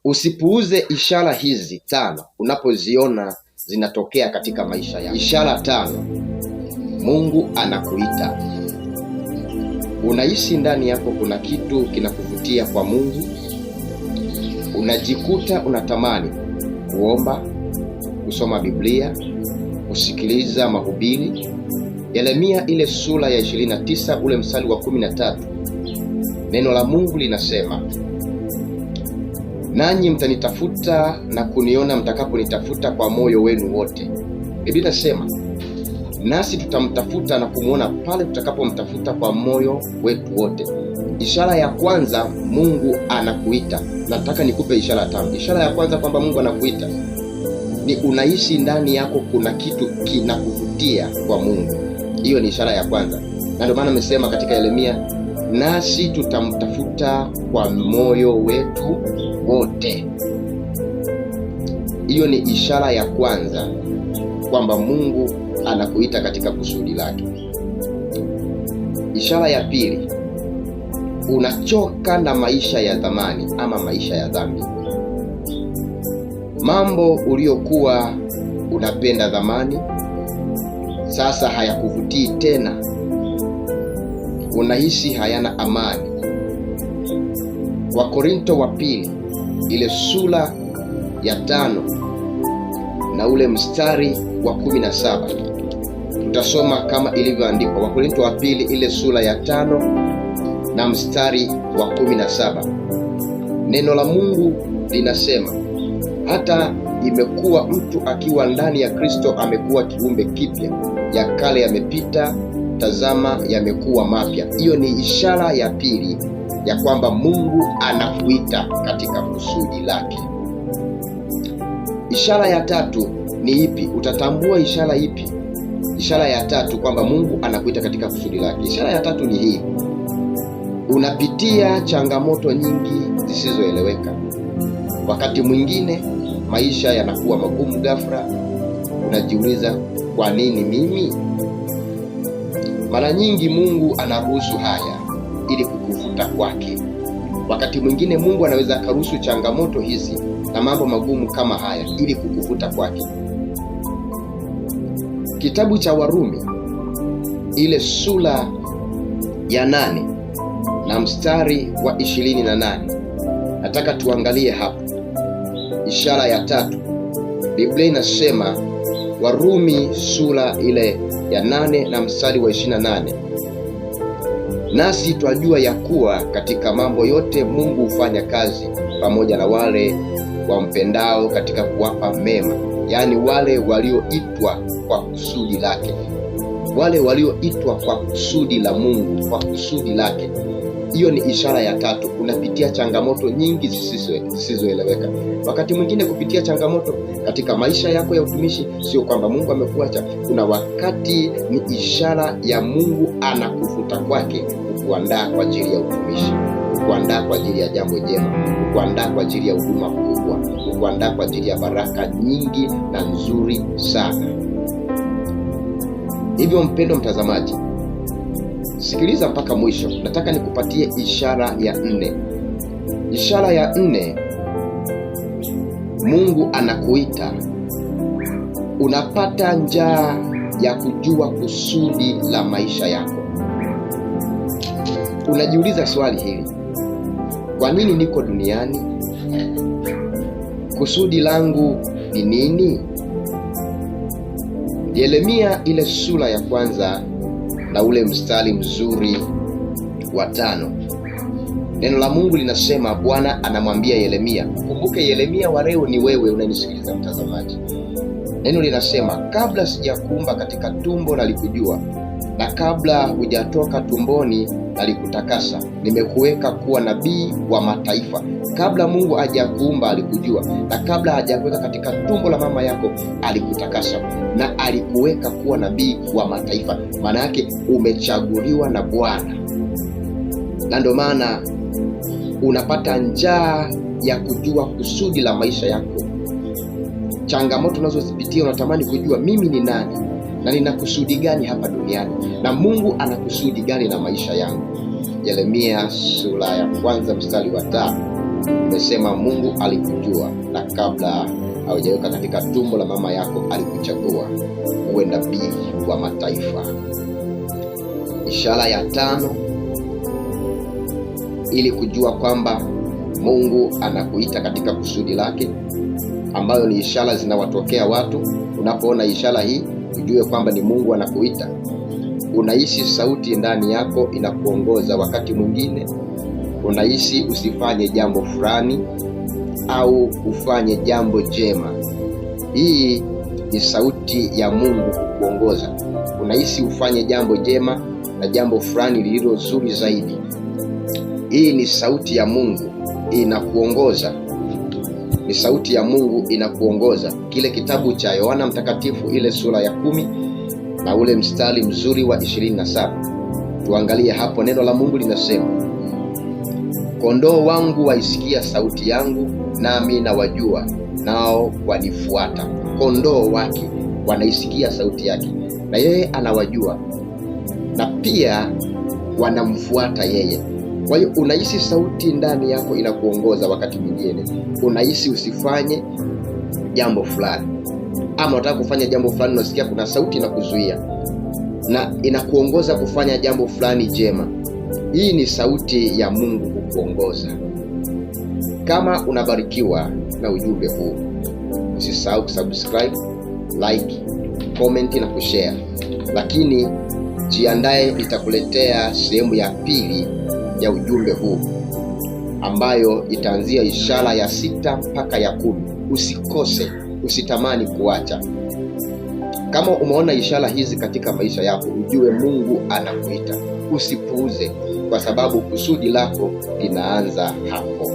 Usipuuze ishara hizi 5 unapoziona zinatokea katika maisha yako. Ishara 5. Mungu anakuita. Unaishi ndani yako kuna kitu kinakuvutia kwa Mungu. Unajikuta unatamani kuomba, kusoma Biblia, kusikiliza mahubiri. Yeremia ile sura ya 29 ule mstari wa 13. Neno la Mungu linasema, nanyi mtanitafuta na kuniona mtakaponitafuta kwa moyo wenu wote. Biblia inasema nasi tutamtafuta na kumuona pale tutakapomtafuta kwa moyo wetu wote. Ishara ya kwanza, Mungu anakuita. Nataka nikupe ishara 5. Ishara ya kwanza kwamba Mungu anakuita ni unaishi ndani yako kuna kitu kinakuvutia kwa Mungu. Hiyo ni ishara ya kwanza, na ndio maana amesema katika Yeremia, nasi tutamtafuta kwa moyo wetu wote. Hiyo ni ishara ya kwanza kwamba Mungu anakuita katika kusudi lake. Ishara ya pili, unachoka na maisha ya zamani ama maisha ya dhambi. Mambo uliokuwa unapenda zamani sasa hayakuvutii tena, unahisi hayana amani. Wakorinto wa pili ile sura ya 5 na ule mstari wa 17 tutasoma kama ilivyoandikwa. Wakorinto wa pili ile sura ya 5 na mstari wa 17. Neno la Mungu linasema, hata imekuwa mtu akiwa ndani ya Kristo amekuwa kiumbe kipya, ya kale yamepita, tazama yamekuwa mapya. Hiyo ni ishara ya pili ya kwamba Mungu anakuita katika kusudi lake. Ishara ya tatu ni ipi? Utatambua ishara ipi? Ishara ya tatu kwamba Mungu anakuita katika kusudi lake. Ishara ya tatu ni hii: unapitia changamoto nyingi zisizoeleweka. Wakati mwingine maisha yanakuwa magumu ghafla, unajiuliza, kwa nini mimi? Mara nyingi Mungu anaruhusu haya ili kukuvuta kwake. Wakati mwingine Mungu anaweza akaruhusu changamoto hizi na mambo magumu kama haya ili kukuvuta kwake. Kitabu cha Warumi ile sura ya 8 na mstari wa 28. Nataka tuangalie hapa ishara ya tatu. Biblia inasema, Warumi sura ile ya 8 na mstari wa 28, nasi twajua ya kuwa katika mambo yote Mungu hufanya kazi pamoja na wale wampendao katika kuwapa mema, yaani wale walioitwa kwa kusudi lake, wale walioitwa kwa kusudi la Mungu, kwa kusudi lake. Hiyo ni ishara ya tatu. Unapitia changamoto nyingi zisizoeleweka. Wakati mwingine kupitia changamoto katika maisha yako ya utumishi sio kwamba Mungu amekuacha. Kuna wakati ni ishara ya Mungu anakuvuta kwake, kukuandaa kwa ajili ya utumishi, kukuandaa kwa ajili ya jambo jema, kukuandaa kwa ajili ya huduma kubwa, kukuandaa kwa ajili ya baraka nyingi na nzuri sana. Hivyo mpendo mtazamaji, sikiliza mpaka mwisho. Nataka nikupatie ishara ya 4. Ishara ya 4, Mungu anakuita. Unapata njaa ya kujua kusudi la maisha yako. Unajiuliza swali hili: kwa nini niko duniani? Kusudi langu ni nini? Yeremia ile sura ya 1 na ule mstari mzuri wa 5. Neno la Mungu linasema, Bwana anamwambia Yeremia. Kumbuke Yeremia wa leo ni wewe unanisikiliza mtazamaji. Neno linasema, kabla sijakuumba katika tumbo nalikujua, na kabla hujatoka tumboni alikutakasa. Nimekuweka kuwa nabii wa mataifa. Kabla Mungu hajakuumba alikujua, na kabla hajakuweka katika tumbo la mama yako alikutakasa, na alikuweka kuwa nabii wa mataifa. Maana yake umechaguliwa na Bwana, na ndio maana unapata njaa ya kujua kusudi la maisha yako. Changamoto unazozipitia unatamani kujua, mimi ni nani na nina kusudi gani hapa duniani, na Mungu ana kusudi gani na maisha yangu. Yeremia sura ya 1 mstari wa 5. Umesema Mungu alikujua na kabla haujaweka katika tumbo la mama yako alikuchagua uwe nabii wa mataifa. Ishara ya 5 ili kujua kwamba Mungu anakuita katika kusudi lake, ambayo ni ishara zinawatokea watu. Unapoona ishara hii ujue kwamba ni Mungu anakuita. Unahisi sauti ndani yako inakuongoza. Wakati mwingine unahisi usifanye jambo fulani au ufanye jambo jema. Hii ni sauti ya Mungu kukuongoza. Unahisi ufanye jambo jema na jambo fulani lililo zuri zaidi. Hii ni sauti ya Mungu inakuongoza. Ni sauti ya Mungu inakuongoza. Kile kitabu cha Yohana Mtakatifu ile sura ya 10 na ule mstari mzuri wa 27. Tuangalie hapo, neno la Mungu linasema, kondoo wangu waisikia sauti yangu, nami nawajua, nao wanifuata. Kondoo wake wanaisikia sauti yake, na yeye anawajua, na pia wanamfuata yeye. Kwa hiyo unahisi sauti ndani yako inakuongoza. Wakati mwingine unahisi usifanye jambo fulani, ama unataka kufanya jambo fulani, unasikia kuna sauti inakuzuia na inakuongoza kufanya jambo fulani jema. Hii ni sauti ya Mungu kukuongoza. Kama unabarikiwa na ujumbe huu, usisahau kusubscribe, like, comment na kushare. Lakini jiandae, nitakuletea sehemu ya pili ya ujumbe huu ambayo itaanzia ishara ya 6 mpaka ya 10. Usikose, usitamani kuacha. Kama umeona ishara hizi katika maisha yako, ujue Mungu anakuita. Usipuuze, kwa sababu kusudi lako linaanza hapo.